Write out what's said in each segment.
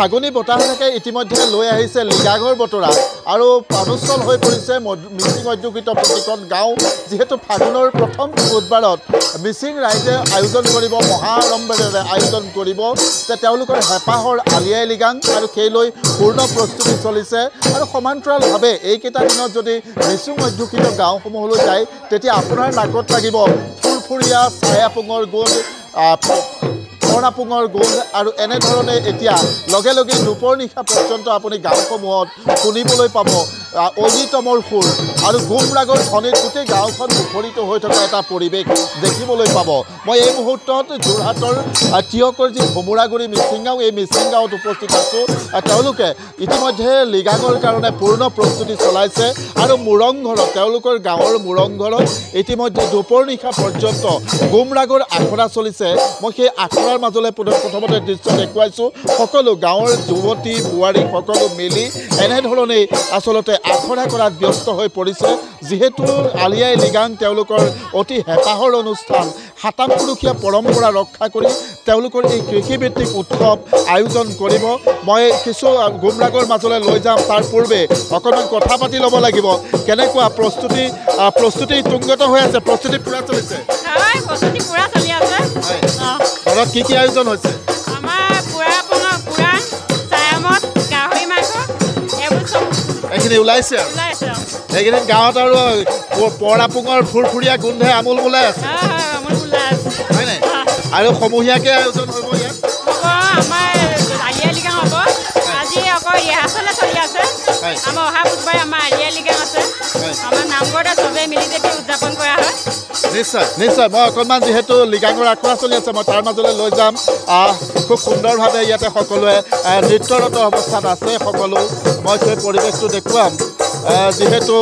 ফাগুনী বতাহ থাকে ইতিমধ্যে লৈ আহিছে লিগাঘৰ বতৰা আৰু পানুচল হৈ পৰিছে মিচিং অধ্যুষিত প্ৰতিখন গাঁও যিহেতু ফাগুনৰ প্ৰথম বুধবাৰত মিচিং ৰাইজে আয়োজন কৰিব মহা আড়ম্বৰেৰে আয়োজন কৰিব যে তেওঁলোকৰ হেঁপাহৰ আলিয়াই লিগাং আৰু সেইলৈ পূৰ্ণ প্ৰস্তুতি চলিছে আৰু সমান্তৰালভাৱে এইকেইটা দিনত যদি মিচিং অধ্যুষিত গাঁওসমূহলৈ যায় তেতিয়া আপোনাৰ নাকত লাগিব ফুৰফুৰীয়া ছায়াপুঙৰ গোন্ধ কৰ্ণাপুঙৰ গোন্ধ আৰু এনেধৰণে এতিয়া লগে লগে দুপৰ নিশা পৰ্যন্ত আপুনি গাঁওসমূহত শুনিবলৈ পাব অজিতমৰ সুৰ আৰু গুমৰাগৰ ধ্বনিত গোটেই গাঁওখন মুখৰিত হৈ থকা এটা পৰিৱেশ দেখিবলৈ পাব মই এই মুহূৰ্তত যোৰহাটৰ তিয়কৰ যি ভোমোৰাগুৰি মিচিং গাঁও এই মিচিং গাঁৱত উপস্থিত আছোঁ তেওঁলোকে ইতিমধ্যে লিগাঙৰ কাৰণে পূৰ্ণ প্ৰস্তুতি চলাইছে আৰু মুৰংঘৰত তেওঁলোকৰ গাঁৱৰ মুৰংঘৰত ইতিমধ্যে দুপৰ নিশা পৰ্যন্ত গুমৰাগৰ আখৰা চলিছে মই সেই আখৰাৰ মাজলৈ প্ৰথমতে দৃশ্য দেখুৱাইছোঁ সকলো গাঁৱৰ যুৱতী বোৱাৰী সকলো মিলি এনেধৰণেই আচলতে আখৰা কৰাত ব্যস্ত হৈ পৰিছে যিহেতু আলিয়াই লিগাং তেওঁলোকৰ অতি হেঁপাহৰ অনুষ্ঠান সাতাম পুৰুষীয়া পৰম্পৰা ৰক্ষা কৰি তেওঁলোকৰ এই কৃষিভিত্তিক উৎসৱ আয়োজন কৰিব মই কিছু গুমৰাগৰ মাজলৈ লৈ যাম তাৰ পূৰ্বে অকণমান কথা পাতি ল'ব লাগিব কেনেকুৱা প্ৰস্তুতি তুংগত হৈ আছে প্ৰস্তুতি পূৰা চলিছে ঘৰত কি কি আয়োজন হৈছে এইখিনি ওলাইছে এইকেইদিন গাঁৱত আৰু পৰাপুঙৰ ফুৰফুৰীয়া গোন্ধে আমোল বোলাই আছে হয় নাই আৰু সমূহীয়াকৈ আয়োজন হ'ব ইয়াত নিশ্চয় নিশ্চয় মই অকণমান যিহেতু লিগাঙৰ আখৰা চলি আছে মই তাৰ মাজলৈ লৈ যাম খুব সুন্দৰভাৱে ইয়াতে সকলোৱে নৃত্যৰত অৱস্থাত আছে সকলো মই সেই পৰিৱেশটো দেখুৱাম যিহেতু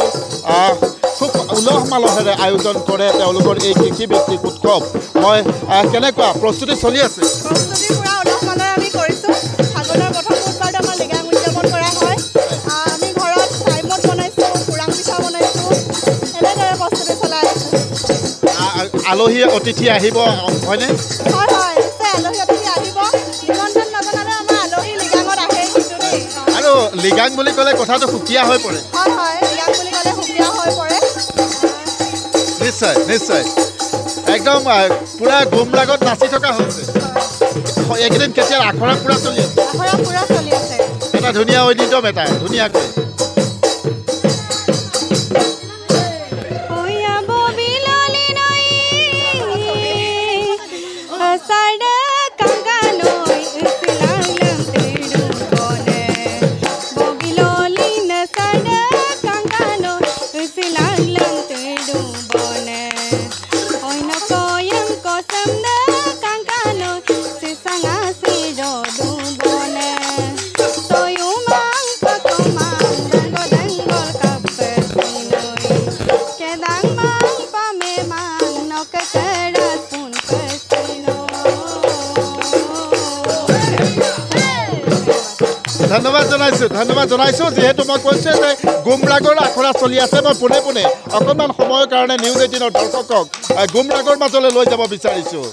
খুব উলহ মালহেৰে আয়োজন কৰে তেওঁলোকৰ এই কৃষিভিত্তিক উৎসৱ মই কেনেকুৱা প্ৰস্তুতি চলি আছে আলহী অতিথি আহিব হয়নে আৰু লিগাং বুলি ক'লে কথাটো সুকীয়া হৈ পৰে নিশ্চয় নিশ্চয় একদম পুৰা গুমৰাগত নাচি থকা হৈছে এইকেইদিন কেতিয়া আখৰা পুৰা চলি আছে এটা ধুনীয়া ঐতিহ্যম এটা ধুনীয়াকৈ ধন্যবাদ জনাইছোঁ যিহেতু মই কৈছোঁ যে গুমৰাগৰ আখৰা চলি আছে মই পোনে পোনে অকণমান সময়ৰ কাৰণে নিউজ 18ৰ দৰ্শকক গুমৰাগৰ মাজলৈ লৈ যাব বিচাৰিছোঁ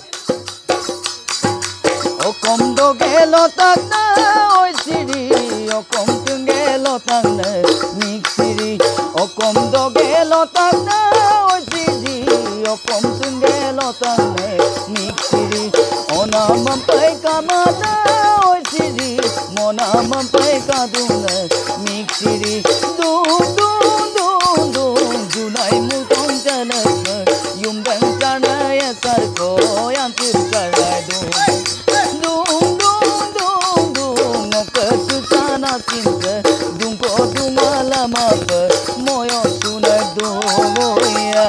Mampai kaduna miksiri dum dum dum dum junai mukong janak yum bang tanaya sarko yang tirkala dum dum dum dum ngokatu sana cinta dum ko dumala map moyo sunai dum ya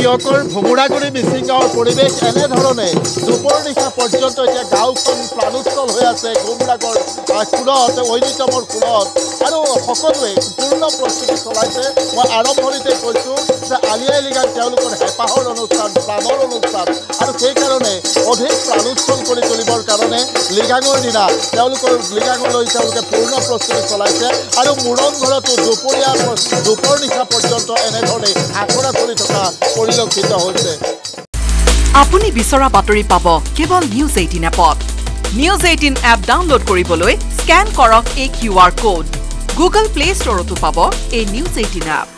দিয়কৰ Bhomoraguri Mising গাঁৱৰ পৰিৱেশ এনেধৰণে দুপৰ নিশা পৰ্যন্ত এতিয়া গাঁওখন প্ৰাণোচ্ছল হৈ আছে গুমৰাগৰ কুলত ঐনিতমৰ কুলত আৰু সকলোৱে পূৰ্ণ প্ৰস্তুতি চলাইছে মই আৰম্ভণিতে কৈছোঁ যে আলি আই লৃগাং তেওঁলোকৰ হেঁপাহৰ অনুষ্ঠান প্ৰাণৰ অনুষ্ঠান আৰু সেইকাৰণে অধিক প্ৰাণোচ্ছল কৰি তুলিবৰ কাৰণে লৃগাঙৰ দিনা তেওঁলোকৰ লৃগাঙলৈ তেওঁলোকে পূৰ্ণ প্ৰস্তুতি চলাইছে আৰু মোৰং ঘৰতো দুপৰ নিশা পৰ্যন্ত এনেধৰণে আখৰা চলি থকা পৰিলক্ষিত হৈছে আপুনি বিচৰা বাতৰি পাব কেৱল নিউজ 18 এপত নিউজ 18 এপ ডাউনলোড কৰিবলৈ স্ক্যান কৰক এই QR কোড গুগল প্লে ষ্টৰতো পাব এই নিউজ 18 এপ